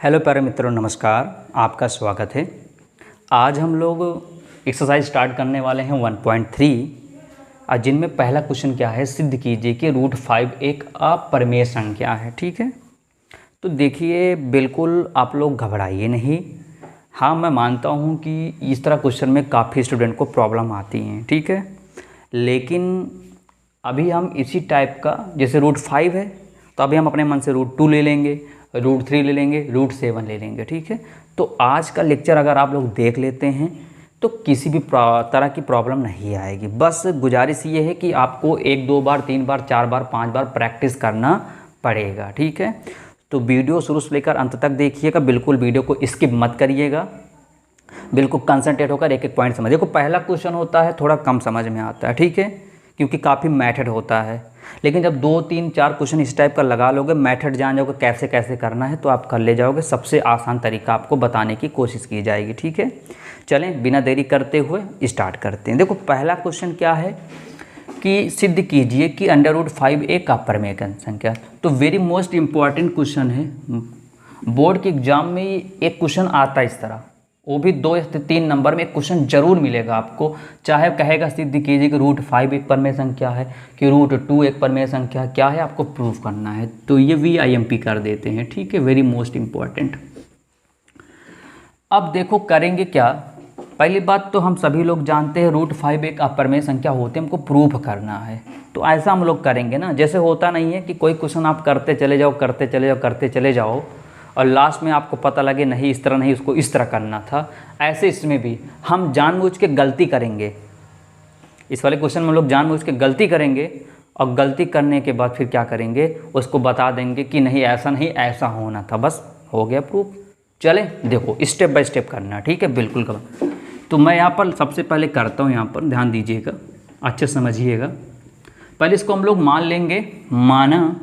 Hello प्यारे मित्रों, नमस्कार। आपका स्वागत है। आज हम लोग एक्सरसाइज स्टार्ट करने वाले हैं 1.3 और जिनमें पहला क्वेश्चन क्या है, सिद्ध कीजिए कि √5 एक अपरिमेय संख्या है। ठीक है, तो देखिए बिल्कुल आप लोग घबराइए नहीं। हाँ, मैं मानता हूँ कि इस तरह क्वेश्चन में काफ़ी स्टूडेंट को प्रॉब्लम आती हैं, ठीक है, लेकिन अभी हम इसी टाइप का, जैसे √5 है तो अभी हम अपने मन से √2 ले लेंगे, √3 ले लेंगे, √7 ले लेंगे। ठीक है, तो आज का लेक्चर अगर आप लोग देख लेते हैं तो किसी भी तरह की प्रॉब्लम नहीं आएगी। बस गुजारिश ये है कि आपको 1, 2 बार, 3 बार, 4 बार, 5 बार प्रैक्टिस करना पड़ेगा। ठीक है, तो वीडियो शुरू से लेकर अंत तक देखिएगा, बिल्कुल वीडियो को स्किप मत करिएगा, बिल्कुल कंसंट्रेट होकर एक एक पॉइंट समझ। देखो पहला क्वेश्चन होता है थोड़ा कम समझ में आता है, ठीक है, क्योंकि काफ़ी मेथड होता है, लेकिन जब 2, 3, 4 क्वेश्चन इस टाइप का लगा लोगे, मेथड जान जाओगे कैसे कैसे करना है, तो आप कर ले जाओगे। सबसे आसान तरीका आपको बताने की कोशिश की जाएगी। ठीक है, चलें बिना देरी करते हुए स्टार्ट करते हैं। देखो पहला क्वेश्चन क्या है कि सिद्ध कीजिए कि √5 एक अपरिमेय संख्या। तो वेरी मोस्ट इम्पॉर्टेंट क्वेश्चन है, बोर्ड के एग्जाम में एक क्वेश्चन आता है इस तरह, वो भी 2 या 3 नंबर में एक क्वेश्चन जरूर मिलेगा आपको। चाहे कहेगा सिद्ध कीजिए कि √5 एक परिमेय संख्या है कि √2 एक परिमेय संख्या, क्या है आपको प्रूफ करना है, तो ये VIMP कर देते हैं। ठीक है, वेरी मोस्ट इम्पॉर्टेंट। अब देखो करेंगे क्या। पहली बात तो हम सभी लोग जानते हैं √5 एक अपरिमेय संख्या होते हैं, हमको प्रूफ करना है। तो ऐसा हम लोग करेंगे ना, जैसे होता नहीं है कि कोई क्वेश्चन आप करते चले जाओ, करते चले जाओ, करते चले जाओ और लास्ट में आपको पता लगे नहीं इस तरह नहीं, उसको इस तरह करना था। ऐसे इसमें भी हम जानबूझ के गलती करेंगे। इस वाले क्वेश्चन में हम लोग जानबूझ के गलती करेंगे और गलती करने के बाद फिर क्या करेंगे, उसको बता देंगे कि नहीं ऐसा नहीं, ऐसा होना था, बस हो गया प्रूफ। चले देखो स्टेप बाय स्टेप करना, ठीक है, बिल्कुल करो। तो मैं यहाँ पर सबसे पहले करता हूँ, यहाँ पर ध्यान दीजिएगा, अच्छे समझिएगा। पहले इसको हम लोग मान लेंगे, माना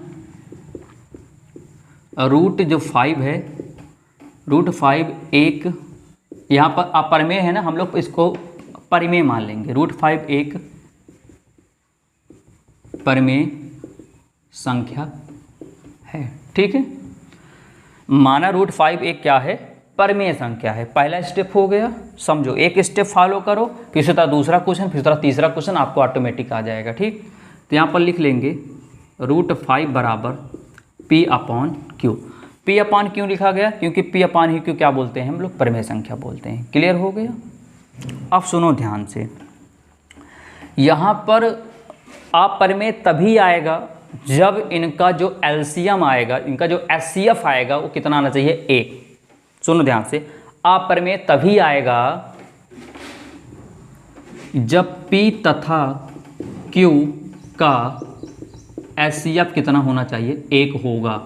√5 है, √5 एक यहाँ पर अपरिमेय है ना, हम लोग इसको परिमेय मान लेंगे। √5 एक परिमेय संख्या है। ठीक है, माना √5 एक क्या है, परिमेय संख्या है। पहला स्टेप हो गया, समझो, एक स्टेप फॉलो करो, फिर से दूसरा क्वेश्चन, फिर तीसरा क्वेश्चन, आपको ऑटोमेटिक आ जाएगा। ठीक, तो यहाँ पर लिख लेंगे √5 बराबर P/Q। P/Q लिखा गया क्योंकि P/Q क्या बोलते हैं हम लोग, परिमेय संख्या बोलते हैं। क्लियर हो गया। अब सुनो ध्यान से, यहाँ पर अपरिमेय तभी आएगा जब इनका जो LCM आएगा, इनका जो HCF आएगा वो कितना आना चाहिए, 1। सुनो ध्यान से, अपरिमेय तभी आएगा जब P तथा Q का HCF कितना होना चाहिए, 1 होगा,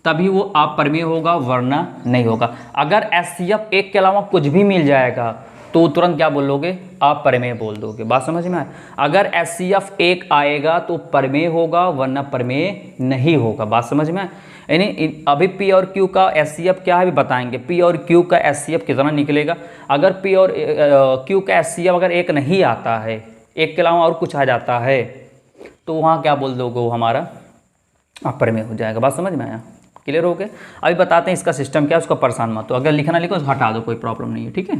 तभी वो अपरिमेय होगा, वरना नहीं होगा। अगर HCF 1 के अलावा कुछ भी मिल जाएगा तो तुरंत क्या बोलोगे, अपरिमेय बोल दोगे। बात समझ में आए। अगर HCF 1 आएगा तो परिमेय होगा, वरना परिमेय नहीं होगा। बात समझ में आए। यानी अभी P और Q का HCF क्या है, अभी बताएंगे। P और Q का HCF कितना निकलेगा। अगर P और Q का HCF अगर 1 नहीं आता है, 1 के अलावा और कुछ आ जाता है, तो वहाँ क्या बोल दोगे, वो हमारा अपरिमेय हो जाएगा। बात समझ में आया। क्लियर हो गया। अभी बताते हैं इसका सिस्टम क्या है, उसका परेशान मत हो, अगर लिखना लिखो हटा दो, कोई प्रॉब्लम नहीं है। ठीक है,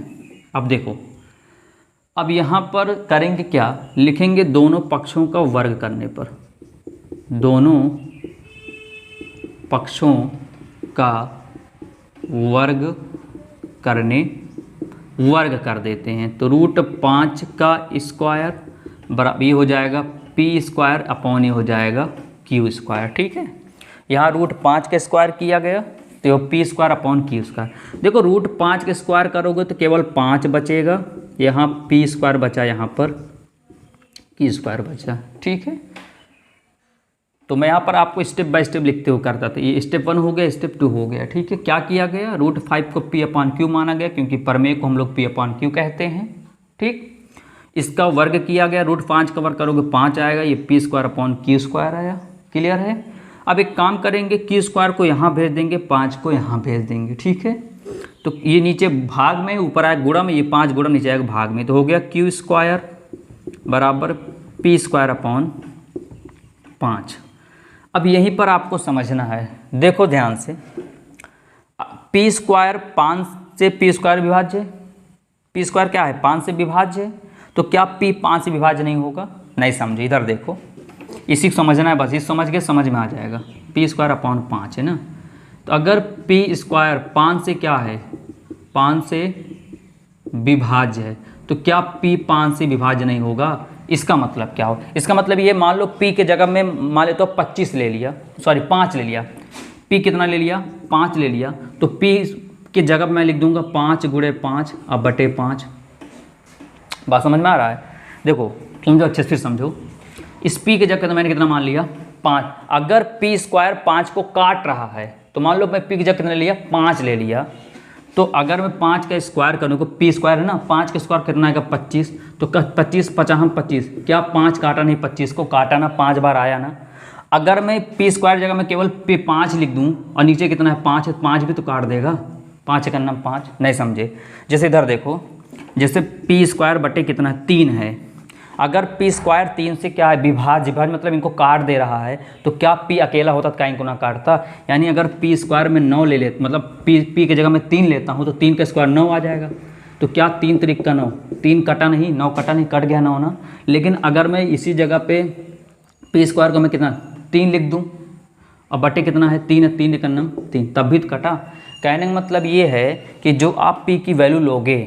अब देखो, अब यहाँ पर करेंगे क्या, लिखेंगे दोनों पक्षों का वर्ग करने पर, दोनों पक्षों का वर्ग करने, वर्ग कर देते हैं। तो √5 का स्क्वायर बराबर ये हो जाएगा P² हो जाएगा Q²। ठीक है, यहाँ √5 का स्क्वायर किया गया तो P² देखो √5 के स्क्वायर करोगे तो केवल 5 बचेगा, यहाँ P² बचा, यहाँ पर Q² बचा। ठीक है, तो मैं यहाँ पर आपको स्टेप बाय स्टेप लिखते हुए करता था। ये स्टेप 1 हो गया, स्टेप 2 हो गया। ठीक है, क्या किया गया, √5 को P/Q माना गया क्योंकि परिमेय को हम लोग P/Q कहते हैं। ठीक, इसका वर्ग किया गया, √5 का वर्ग करोगे 5 आएगा, ये P² आया। क्लियर है। अब एक काम करेंगे, Q² को यहाँ भेज देंगे, 5 को यहाँ भेज देंगे। ठीक है, तो ये नीचे भाग में, ऊपर आया गुणा में, ये 5 गुणा नीचे आएगा भाग में, तो हो गया Q² बराबर P²/5। अब यहीं पर आपको समझना है, देखो ध्यान से, पी स्क्वायर 5 से पी स्क्वायर विभाज्य है, पी स्क्वायर क्या है 5 से विभाज्य है, तो क्या पी 5 से विभाज्य नहीं होगा? नहीं समझे, इधर देखो, इसी को समझना है बस, इस समझ के समझ में आ जाएगा। पी स्क्वायर अपॉन 5 है ना, तो अगर पी स्क्वायर 5 से क्या है 5 से विभाज्य है, तो क्या पी 5 से विभाज्य नहीं होगा? इसका मतलब क्या हो? इसका मतलब ये, मान लो पी के जगह में मान लेते हो 25 ले लिया, सॉरी 5 ले लिया, पी कितना ले लिया 5 ले लिया, तो पी की जगह मैं लिख दूंगा 5 गुणे 5 अब बटे 5। बात समझ में आ रहा है? देखो समझो अच्छे से, फिर समझो। इस पी के जगह तो मैंने कितना मान लिया 5। अगर पी स्क्वायर 5 को काट रहा है, तो मान लो मैं पी की जगह कितना ले लिया 5 ले लिया, तो अगर मैं 5 का स्क्वायर करूँ तो पी स्क्वायर है ना, 5 का स्क्वायर कितना आएगा 25, तो 25 50 25, क्या 5 काटा नहीं 25 को काटा ना, 5 बार आया ना। अगर मैं पी स्क्वायर जगह में केवल पी 5 लिख दूँ और नीचे कितना है 5 है, 5 भी तो काट देगा, 5 का नाम 5। नहीं समझे? जैसे इधर देखो, जैसे पी स्क्वायर बटे कितना 3 है, अगर पी स्क्वायर 3 से क्या है विभाज्य, विभाज्य मतलब इनको काट दे रहा है, तो क्या पी अकेला होता तो क्या इनको ना काटता? यानी अगर पी स्क्वायर में 9 ले लेता, मतलब पी की जगह में 3 लेता हूँ, तो 3 का स्क्वायर 9 आ जाएगा। तो क्या 3 त्रिक का 9, 3 कटा नहीं, 9 कटा नहीं, कट गया 9 ना। लेकिन अगर मैं इसी जगह पे पी स्क्वायर को मैं कितना 3 लिख दूँ और बटे कितना है 3 है, 3 का नाम 3, तब भी तो कटा। कहने का मतलब ये है कि जो आप पी की वैल्यू लोगे,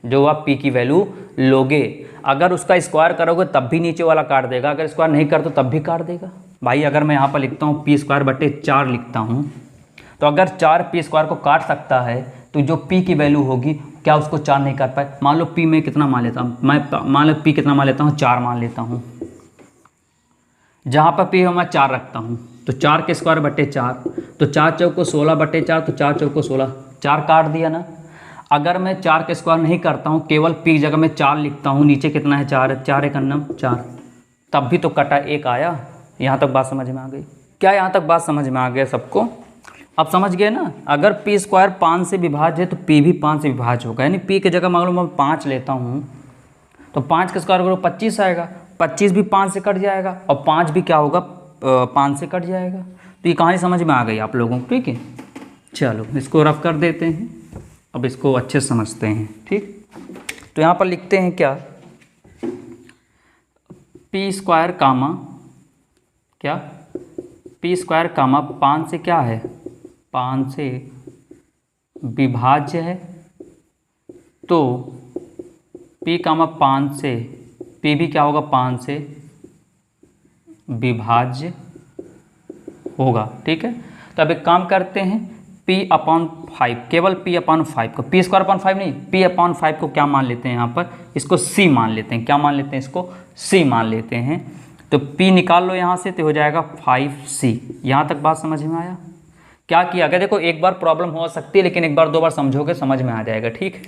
जो आप पी की वैल्यू लोगे, अगर उसका स्क्वायर करोगे तब भी नीचे वाला काट देगा, अगर स्क्वायर नहीं कर तो तब भी काट देगा। भाई अगर मैं यहाँ पर लिखता हूँ पी स्क्वायर बटे 4 लिखता हूँ, तो अगर 4 पी स्क्वायर को काट सकता है, तो जो पी की वैल्यू होगी क्या उसको 4 नहीं काट पाए? मान लो पी में कितना मान लेता हूँ मैं, मान लो पी कितना मान लेता हूँ 4 मान लेता हूँ, जहाँ पर पी मैं 4 रखता हूँ, तो 4 के स्क्वायर बटे 4, तो 4 चौको 16 बटे 4, तो 4 चौको 16, 4 काट दिया ना। अगर मैं 4 के स्क्वायर नहीं करता हूँ, केवल पी की जगह में 4 लिखता हूँ, नीचे कितना है 4 है, 4 एक अन्नम 4, तब भी तो कटा 1 आया। यहाँ तक बात समझ में आ गई क्या? यहाँ तक बात समझ में आ गया सबको? अब समझ गए ना? अगर पी स्क्वायर 5 से विभाज्य है, तो पी भी 5 से विभाज्य होगा। यानी पी की जगह मान लो मैं 5 लेता हूँ, तो 5 के स्क्वायर करो 25 आएगा, 25 भी 5 से कट जाएगा, और 5 भी क्या होगा 5 से कट जाएगा। तो ये कहानी समझ में आ गई आप लोगों को? ठीक है, चलो इसको रफ कर देते हैं, अब इसको अच्छे से समझते हैं। ठीक, तो यहाँ पर लिखते हैं क्या, पी स्क्वायर कामा क्या, पी स्क्वायर कामा 5 से क्या है 5 से विभाज्य है, तो पी कामा 5 से, पी भी क्या होगा 5 से विभाज्य होगा। ठीक है, तो अब एक काम करते हैं, p अपॉन 5, केवल p अपॉन 5 को, पी स्क्वायर अपॉन 5 नहीं, p अपॉन 5 को क्या मान लेते हैं यहाँ पर, इसको c मान लेते हैं। क्या मान लेते हैं? इसको c मान लेते हैं। तो p निकाल लो यहाँ से, तो हो जाएगा 5c। यहाँ तक बात समझ में आया? क्या किया गया देखो, एक बार प्रॉब्लम हो सकती है, लेकिन एक बार 2 बार समझोगे समझ में आ जाएगा। ठीक है,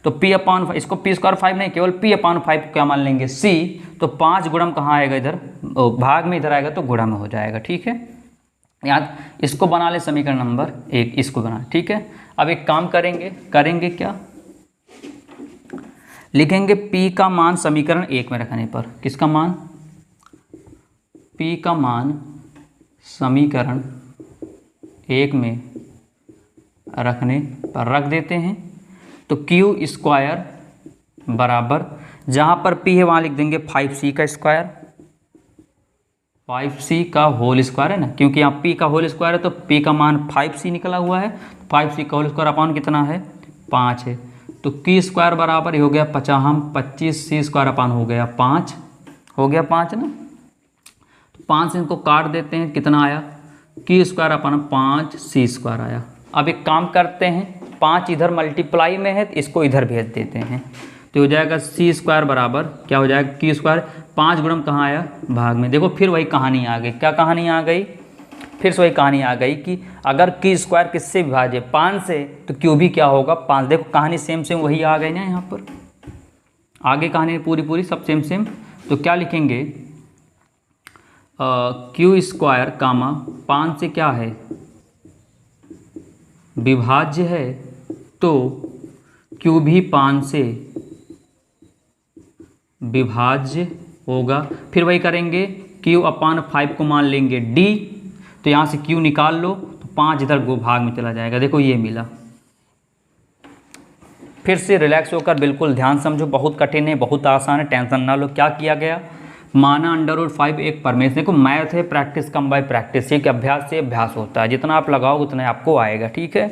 तो p अपॉन, इसको p स्क्वायर 5 नहीं, केवल p अपॉन 5 को क्या मान लेंगे c, तो 5 गुणम कहाँ आएगा इधर, भाग में इधर आएगा तो गुणा में हो जाएगा। ठीक है, यहाँ इसको बना ले समीकरण नंबर 1, इसको बना। ठीक है, अब एक काम करेंगे क्या, लिखेंगे p का मान समीकरण 1 में रखने पर, किसका मान, p का मान समीकरण 1 में रखने पर रख देते हैं। तो क्यू स्क्वायर बराबर, जहाँ पर p है वहाँ लिख देंगे 5c का स्क्वायर, 5c का होल स्क्वायर है ना, क्योंकि यहाँ p का होल स्क्वायर है, तो p का मान 5c निकला हुआ है, 5c का होल स्क्वायर अपॉन कितना है 5 है, तो q स्क्वायर बराबर हो गया 25, c स्क्वायर अपॉन हो गया 5, हो गया 5 ना। तो 5 से इनको काट देते हैं, कितना आया q square upon 5 c square आया। अब एक काम करते हैं, 5 इधर मल्टीप्लाई में है, तो इसको इधर भेज देते हैं, तो हो जाएगा c स्क्वायर बराबर क्या हो जाएगा q स्क्वायर, 5 गुणम कहाँ आया भाग में। देखो फिर वही कहानी आ गई, क्या कहानी आ गई, फिर से वही कहानी आ गई कि अगर q स्क्वायर किससे विभाज्य 5 से, तो q भी क्या होगा 5। देखो कहानी सेम वही आ गई ना, यहाँ पर आगे कहानी पूरी सब सेम। तो क्या लिखेंगे, q स्क्वायर कामा 5 से क्या है विभाज्य है, तो q भी 5 से विभाज्य होगा। फिर वही करेंगे, q अपॉन 5 को मान लेंगे d, तो यहाँ से q निकाल लो, तो 5 इधर भाग में चला जाएगा। देखो ये मिला, फिर से रिलैक्स होकर बिल्कुल ध्यान समझो, बहुत कठिन है, बहुत आसान है, टेंशन ना लो। क्या किया गया, माना √5 एक परमेश। देखो मैथ है प्रैक्टिस कम बाय प्रैक्टिस, एक अभ्यास से अभ्यास होता है, जितना आप लगाओ उतना आपको आएगा, ठीक है।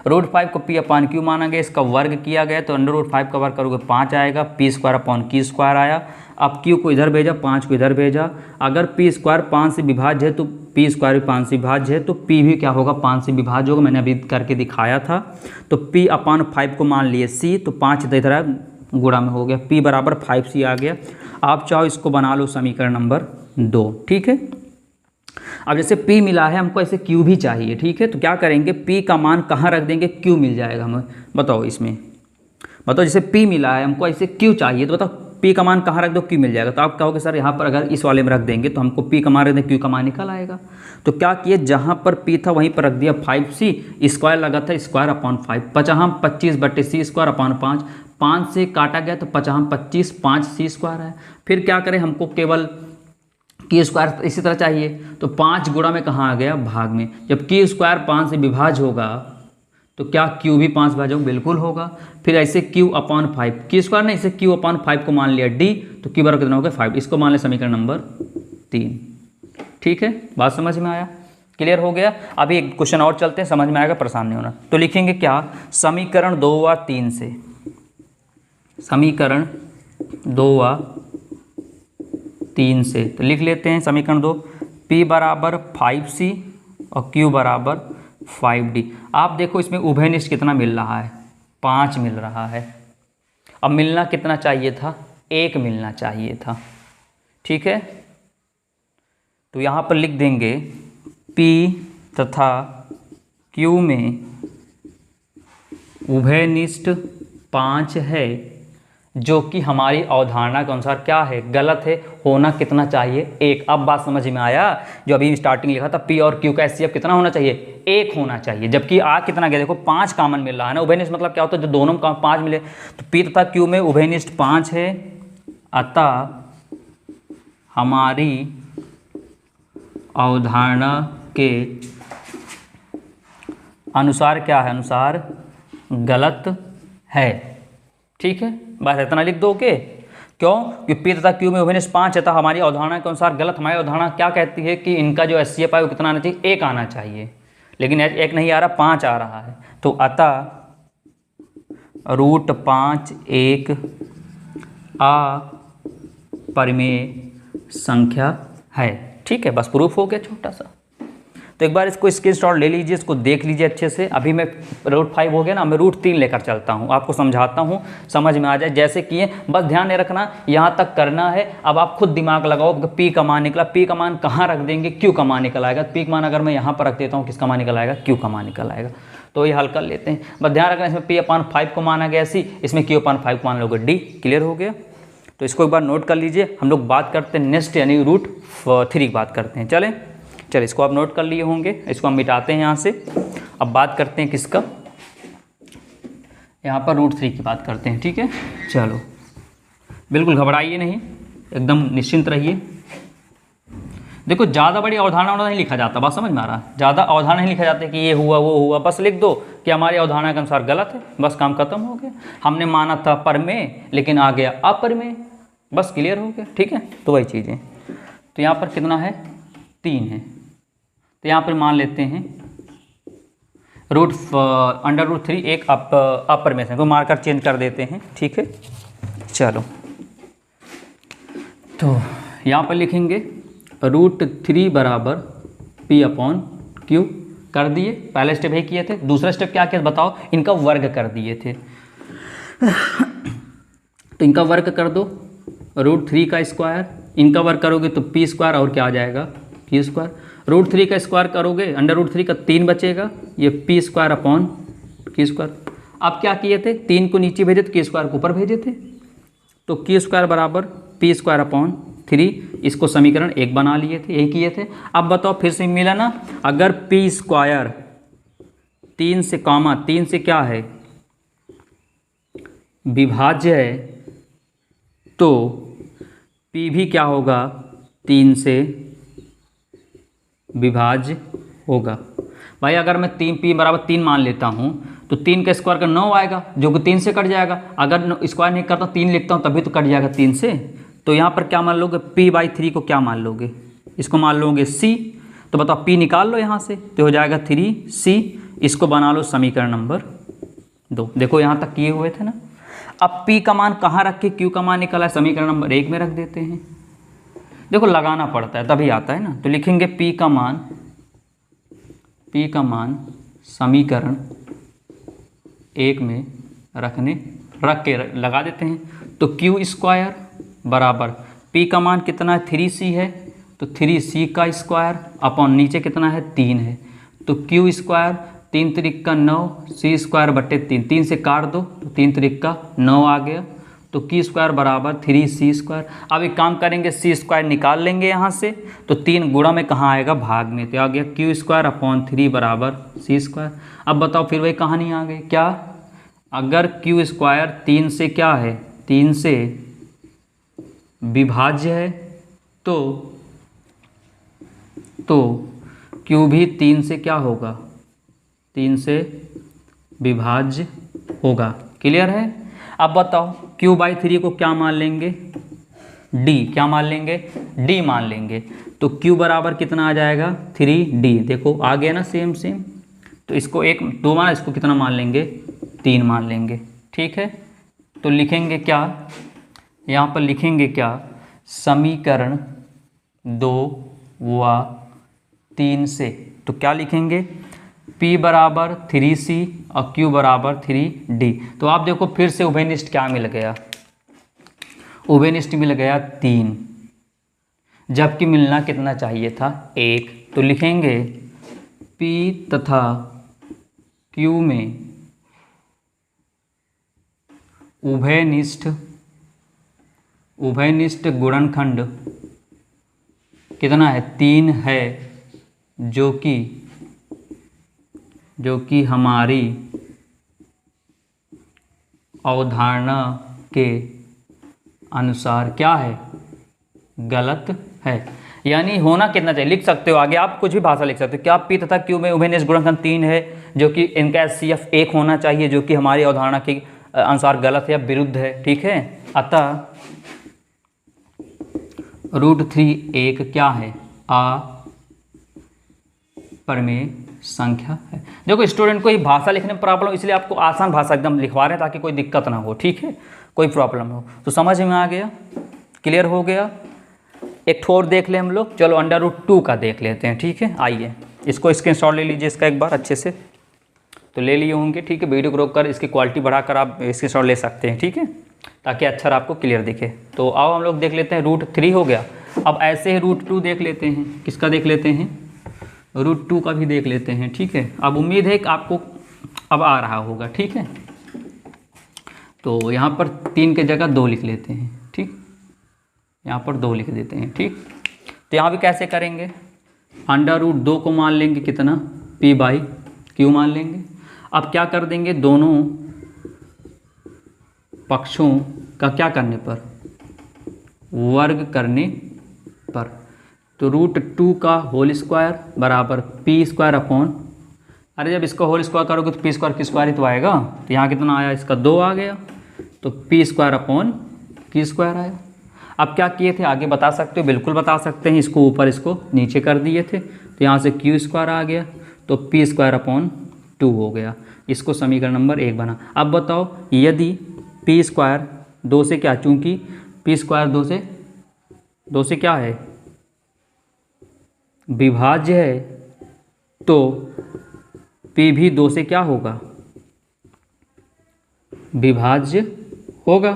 √5 को p/q माना गया, इसका वर्ग किया गया तो √5 का वर्ग करोगे 5 आएगा, p² आया। अब q को इधर भेजा, 5 को इधर भेजा। अगर p² 5 से विभाज्य है तो p² भी 5 से विभाज्य है, तो p भी क्या होगा, 5 से विभाज्य होगा, मैंने अभी करके दिखाया था। तो p/5 को मान लिए c, तो 5 इधर गुणा में हो गया, p बराबर 5c आ गया। आप चाहो इसको बना लो समीकरण नंबर 2, ठीक है। अब जैसे p मिला है हमको, ऐसे q भी चाहिए, ठीक है। तो क्या करेंगे, p का मान कहाँ रख देंगे, q मिल जाएगा हमें, बताओ इसमें, बताओ जैसे p मिला है हमको, ऐसे q चाहिए, तो बताओ p का मान कहाँ रख दो, q मिल जाएगा। तो आप कहोगे सर यहाँ पर अगर इस वाले में रख देंगे तो हमको p का मान रख दें, q का मान निकल आएगा। तो क्या किए, जहाँ पर p था वहीं पर रख दिया 5c, लगा था स्क्वायर/5, 25/c²/5, 5 से काटा गया तो 25, 5c² है। फिर क्या करें, हमको केवल q² इसी तरह चाहिए, तो 5 गुणा में कहाँ आ गया, भाग में। जब q² 5 से विभाज्य होगा तो क्या q भी 5 भाज्य होगा, बिल्कुल होगा। फिर ऐसे q/5, q² नहीं, इसे q/5 को मान लिया d, तो q बराबर कितना हो गया 5, इसको मान लिया समीकरण नंबर 3, ठीक है। बात समझ में आया, क्लियर हो गया। अभी एक क्वेश्चन और चलते हैं, समझ में आएगा, परेशान नहीं होना। तो लिखेंगे क्या, समीकरण 2 व 3 से, समीकरण 2 व 3 से, तो लिख लेते हैं समीकरण 2, p बराबर 5c और q बराबर 5d। आप देखो इसमें उभयनिष्ठ कितना मिल रहा है, 5 मिल रहा है। अब मिलना कितना चाहिए था, 1 मिलना चाहिए था, ठीक है। तो यहाँ पर लिख देंगे p तथा q में उभयनिष्ठ 5 है, जो कि हमारी अवधारणा के अनुसार क्या है, गलत है। होना कितना चाहिए, 1। अब बात समझ में आया, जो अभी स्टार्टिंग लिखा था p और q का HCF कितना होना चाहिए, 1 होना चाहिए। जबकि आ कितना गया, देखो 5 कॉमन मिल रहा है ना, उभयनिष्ठ मतलब क्या होता है, जो दोनों में 5 मिले। तो p तथा q में उभयनिष्ठ 5 है, अतः हमारी अवधारणा के अनुसार क्या है, अनुसार गलत है, ठीक है। बस इतना लिख दोगे, क्यों, कि p तथा q में उभयनिष्ठ 5 है, तो हमारी अवधारणा के अनुसार गलत। हमारी अवधारणा क्या कहती है कि इनका जो HCF है वो कितना आना चाहिए, 1 आना चाहिए, लेकिन 1 नहीं आ रहा, 5 आ रहा है। तो अतः √5 एक अपरिमेय संख्या है, ठीक है। बस प्रूफ हो गया छोटा सा। तो एक बार इसको स्क्रीनशॉट ले लीजिए, इसको देख लीजिए अच्छे से। अभी मैं √5 हो गया ना, मैं √3 लेकर चलता हूँ, आपको समझाता हूँ, समझ में आ जाए जैसे किए। बस ध्यान नहीं रखना, यहाँ तक करना है। अब आप खुद दिमाग लगाओ, p का मान निकला, p का मान कहाँ रख देंगे, q का मान निकल आएगा। p का मान अगर मैं यहाँ पर रख देता हूँ, किसका मान निकल आएगा, q का मान निकल आएगा। तो ये हल कर लेते हैं। बस ध्यान रखना, इसमें p/5 को माना गया c, इसमें q/5 को मान लोगे d। क्लियर हो गया। तो इसको एक बार नोट कर लीजिए। हम लोग बात करते हैं नेक्स्ट, यानी √3 की बात करते हैं। चलें, इसको आप नोट कर लिए होंगे, इसको हम मिटाते हैं यहाँ से। अब बात करते हैं किसका, यहाँ पर √3 की बात करते हैं, ठीक है। चलो, बिल्कुल घबराइए नहीं, एकदम निश्चिंत रहिए। देखो ज़्यादा बड़ी अवधारणा नहीं लिखा जाता, बात समझ में आ रहा है। ज़्यादा अवधारणा नहीं लिखा जाता कि ये हुआ वो हुआ, बस लिख दो कि हमारी अवधारणा के अनुसार गलत है, बस काम खत्म हो गया। हमने माना था परमेय, लेकिन आ गया अपरमेय, बस क्लियर हो गया, ठीक है। तो वही चीज़ें। तो यहाँ पर कितना है, 3 है। तो यहाँ पर मान लेते हैं √3 एक अपरमेय संख्या को मार्कर चेंज कर देते हैं, ठीक है। चलो, तो यहाँ पर लिखेंगे √3 बराबर p/q कर दिए। पहले स्टेप यही किए थे। दूसरा स्टेप क्या किया बताओ, इनका वर्ग कर दिए थे। तो इनका वर्ग कर दो, √3 का स्क्वायर, इनका वर्ग करोगे तो p² और क्या आ जाएगा, q²। √3 का स्क्वायर करोगे, √3 का 3 बचेगा, ये p²/q²। अब क्या किए थे, 3 को नीचे भेजे तो q² को ऊपर भेजे थे। तो q² बराबर p²/3, इसको समीकरण 1 बना लिए थे, यही किए थे। अब बताओ फिर से मिला ना, अगर p² 3 से कॉमा 3 से क्या है, विभाज्य है, तो p भी क्या होगा, 3 से विभाज्य होगा। भाई अगर मैं 3 p बराबर 3 मान लेता हूँ तो 3 का स्क्वायर का 9 आएगा, जो कि 3 से कट जाएगा। अगर स्क्वायर नहीं करता 3 लिखता हूँ तभी तो कट जाएगा 3 से। तो यहाँ पर क्या मान लोगे, p/3 को क्या मान लोगे, इसको मान लोगे c। तो बताओ p निकाल लो यहाँ से, तो हो जाएगा 3c। इसको बना लो समीकरण नंबर 2। देखो यहाँ तक किए हुए थे ना। अब p का मान कहाँ रख के q का मान निकला है, समीकरण नंबर 1 में रख देते हैं। देखो लगाना पड़ता है तभी आता है ना। तो लिखेंगे p का मान समीकरण 1 में रख के लगा देते हैं। तो q² बराबर p का मान कितना है 3c है, तो 3c का स्क्वायर अपॉन नीचे कितना है 3 है, तो q², 3 त्रिक का 9, c² बटे 3, 3 से काट दो तो 3 त्रिक का 9 आ गया। तो q² बराबर 3c²। अब एक काम करेंगे, c² निकाल लेंगे यहाँ से, तो 3 गुणा में कहाँ आएगा, भाग में, तो आ गया q² अपॉन 3 बराबर c²। अब बताओ फिर वही कहानी आ गई क्या, अगर q² 3 से क्या है, 3 से विभाज्य है तो q भी 3 से क्या होगा, 3 से विभाज्य होगा। क्लियर है। अब बताओ q/3 को क्या मान लेंगे, d, क्या मान लेंगे, d मान लेंगे। तो q बराबर कितना आ जाएगा 3d। देखो आ गया ना सेम। तो इसको 1 2 माना, इसको कितना मान लेंगे 3 मान लेंगे। ठीक है। तो लिखेंगे क्या, यहाँ पर लिखेंगे क्या, समीकरण 2 व 3 से। तो क्या लिखेंगे, p बराबर 3c और q बराबर 3d। तो आप देखो फिर से उभयनिष्ठ क्या मिल गया, उभयनिष्ठ मिल गया 3, जबकि मिलना कितना चाहिए था 1। तो लिखेंगे p तथा q में उभयनिष्ठ गुणनखंड कितना है 3 है, जो कि हमारी अवधारणा के अनुसार क्या है, गलत है। यानी होना कितना चाहिए, लिख सकते हो आगे आप कुछ भी भाषा लिख सकते हो। क्या p तथा q में उभयनिष्ठ गुणनखंड 3 है, जो कि इनका HCF 1 होना चाहिए, जो कि हमारी अवधारणा के अनुसार गलत है या विरुद्ध है। ठीक है। अतः √3 एक क्या है, अपरिमेय संख्या है। देखो स्टूडेंट को ये भाषा लिखने में प्रॉब्लम, इसलिए आपको आसान भाषा एकदम लिखवा रहे हैं ताकि कोई दिक्कत ना हो। ठीक है, कोई प्रॉब्लम हो तो समझ में आ गया, क्लियर हो गया। एक ठोर देख ले हम लोग, चलो √2 का देख लेते हैं। ठीक है, आइए इसको स्क्रीनशॉट ले लीजिए इसका एक बार अच्छे से, तो ले लिए होंगे। ठीक है, वीडियो को रोक कर इसकी क्वालिटी बढ़ाकर आप स्क्रीनशॉट ले सकते हैं। ठीक है, ताकि अक्षर आपको क्लियर दिखे। तो आओ हम लोग देख लेते हैं, √3 हो गया। अब ऐसे ही √2 देख लेते हैं, किसका देख लेते हैं, √2 का भी देख लेते हैं। ठीक है, अब उम्मीद है कि आपको अब आ रहा होगा। ठीक है, तो यहाँ पर 3 की जगह 2 लिख लेते हैं। ठीक, यहाँ पर 2 लिख देते हैं। ठीक, तो यहाँ भी कैसे करेंगे, √2 को मान लेंगे कितना, p/q मान लेंगे। अब क्या कर देंगे, दोनों पक्षों का क्या करने पर, वर्ग करने पर। तो √2 का होल स्क्वायर बराबर p² अपॉन, अरे जब इसका होल स्क्वायर करोगे तो p² की स्क्वायर ही तो आएगा। तो यहाँ कितना आया, इसका 2 आ गया, तो p² अपॉन q² आया। अब क्या किए थे, आगे बता सकते हो, बिल्कुल बता सकते हैं। इसको ऊपर इसको नीचे कर दिए थे, तो यहाँ से q² आ गया, तो p² अपॉन 2 हो गया। इसको समीकरण नंबर 1 बना। अब बताओ यदि p² 2 से क्या, चूँकि p² 2 से क्या है, विभाज्य है, तो p भी 2 से क्या होगा, विभाज्य होगा।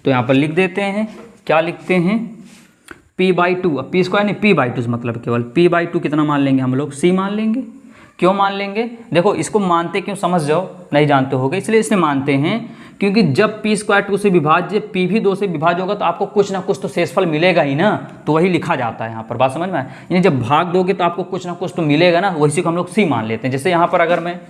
तो यहाँ पर लिख देते हैं, क्या लिखते हैं, p/2। अब p² नहीं, p/2 मतलब केवल p/2 कितना मान लेंगे हम लोग, c मान लेंगे। क्यों मान लेंगे, देखो इसको मानते क्यों, समझ जाओ, नहीं जानते होगे इसलिए इसे मानते हैं, क्योंकि जब p² 2 से विभाज्य, p भी 2 से विभाज्य होगा तो आपको कुछ ना कुछ तो शेषफल मिलेगा ही ना, तो वही लिखा जाता है यहाँ पर। बात समझ में आए, यानी जब भाग दोगे तो आपको कुछ ना कुछ तो मिलेगा ना, वही को हम लोग c मान लेते हैं। जैसे यहाँ पर अगर मैं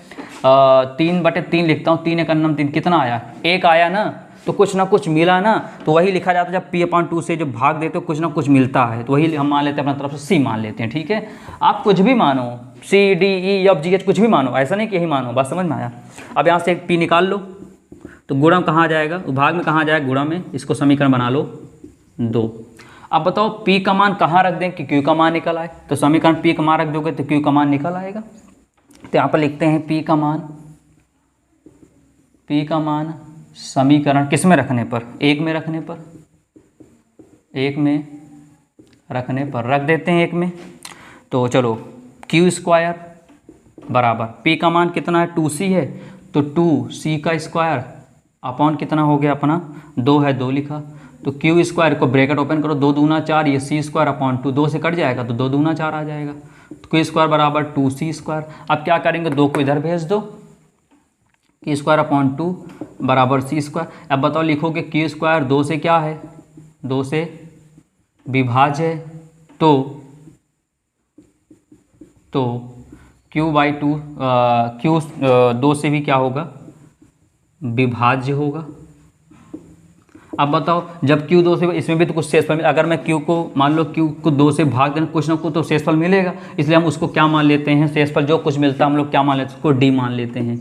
3/3 लिखता हूँ, 3 × 3 कितना आया, 1 आया ना, तो कुछ ना कुछ मिला ना, तो वही लिखा जाता है जब P/2 से जब भाग देते हो कुछ ना कुछ मिलता है, तो वही हम मान लेते हैं अपना तरफ से C मान लेते हैं। ठीक है, आप कुछ भी मानो, C, D, E, F, G, H कुछ भी मानो, ऐसा नहीं कि यही मानो। बात समझ में आया? अब यहाँ से एक P निकाल लो, तो गुणा कहाँ जाएगा, भाग में कहाँ जाएगा, गुणा में। इसको समीकरण बना लो 2। अब बताओ P का मान कहाँ रख दें कि Q का मान निकल आए, तो समीकरण P का मान रख दोगे तो Q का मान निकल आएगा। तो यहाँ पर लिखते हैं P का मान समीकरण किस में रखने पर, 1 में रखने पर, 1 में रखने पर रख देते हैं 1 में। तो चलो Q² बराबर P का मान कितना है 2C है, तो 2C का स्क्वायर अपॉन कितना हो गया अपना 2 है, 2 लिखा। तो Q² को ब्रैकेट ओपन करो, 2 दूना 4, ये C² अपॉन 2, 2 से कट जाएगा तो 2 दूना 4 आ जाएगा। तो Q² बराबर 2C²। अब क्या करेंगे, 2 को इधर भेज दो, Q² अपॉन 2 बराबर C²। अब बताओ लिखोगे Q² 2 से क्या है, 2 से विभाज्य है, तो Q/2 Q 2 से भी क्या होगा, विभाज्य होगा। अब बताओ जब Q 2 से, इसमें भी तो कुछ शेषफल मिले, अगर मैं Q को मान लो Q को 2 से भाग देना, कुछ ना कुछ तो शेषफल मिलेगा, इसलिए हम उसको क्या मान लेते हैं, शेषफल जो कुछ मिलता है हम लोग क्या मान लेते हैं, उसको D मान लेते हैं।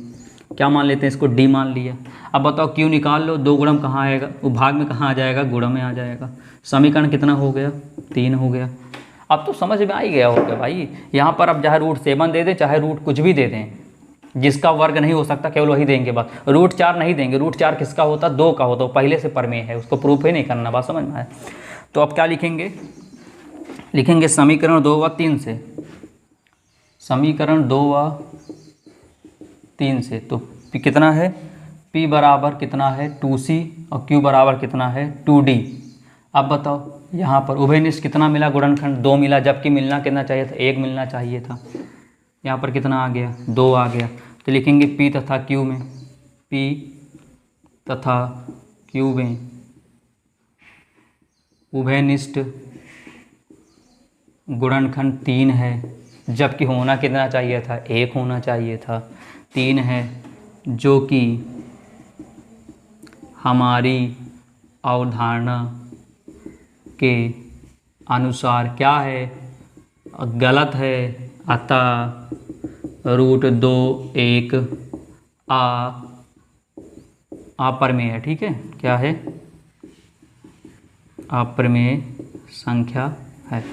क्या मान लेते हैं, इसको D मान लिया। अब बताओ Q निकाल लो, 2 गुणम कहाँ आएगा, वो भाग में कहाँ आ जाएगा, गुणम में आ जाएगा। समीकरण कितना हो गया, 3 हो गया। अब तो समझ में आ ही गया होगा भाई, यहाँ पर अब चाहे √7 दे दें, चाहे रूट कुछ भी दे दें, जिसका वर्ग नहीं हो सकता केवल वही देंगे। बस √4 नहीं देंगे, √4 किसका होता, 2 का होता, पहले से प्रमेय है, उसको प्रूफ ही नहीं करना। बात समझ में आया? तो अब क्या लिखेंगे, लिखेंगे समीकरण 2 व 3 से, समीकरण 2 व 3 से। तो P कितना है, P बराबर कितना है 2C और Q बराबर कितना है 2D। अब बताओ यहाँ पर उभयनिष्ठ कितना मिला, गुणनखंड 2 मिला, जबकि मिलना कितना चाहिए था, 1 मिलना चाहिए था। यहाँ पर कितना आ गया, 2 आ गया। तो लिखेंगे P तथा Q में, P तथा Q में उभयनिष्ठ गुणनखंड 3 है, जबकि होना कितना चाहिए था, 1 होना चाहिए था। 3 है, जो कि हमारी अवधारणा के अनुसार क्या है, गलत है, अतः √2 एक अप्रमेय है। ठीक है, क्या है, अप्रमेय संख्या है।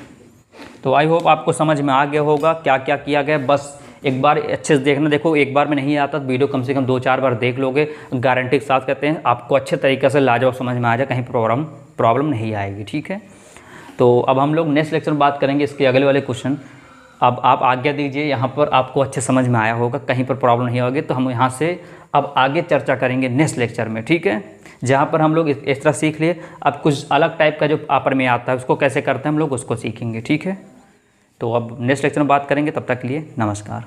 तो आई होप आपको समझ में आ गया होगा क्या क्या किया गया। बस एक बार अच्छे से देखना, देखो एक बार में नहीं आता तो वीडियो कम से कम 2-4 बार देख लोगे, गारंटी के साथ कहते हैं आपको अच्छे तरीके से लाजवाब समझ में आ जाए, कहीं प्रॉब्लम नहीं आएगी। ठीक है, तो अब हम लोग नेक्स्ट लेक्चर में बात करेंगे इसके अगले वाले क्वेश्चन। अब आप आज्ञा दीजिए, यहाँ पर आपको अच्छे समझ में आया होगा, कहीं पर प्रॉब्लम नहीं होगी, तो हम यहाँ से अब आगे चर्चा करेंगे नेक्स्ट लेक्चर में। ठीक है, जहाँ पर हम लोग इस तरह सीख लिए, अब कुछ अलग टाइप का जो अप्रमेय आता है उसको कैसे करते हैं हम लोग उसको सीखेंगे। ठीक है, तो अब नेक्स्ट लेक्चर में बात करेंगे, तब तक के लिए नमस्कार।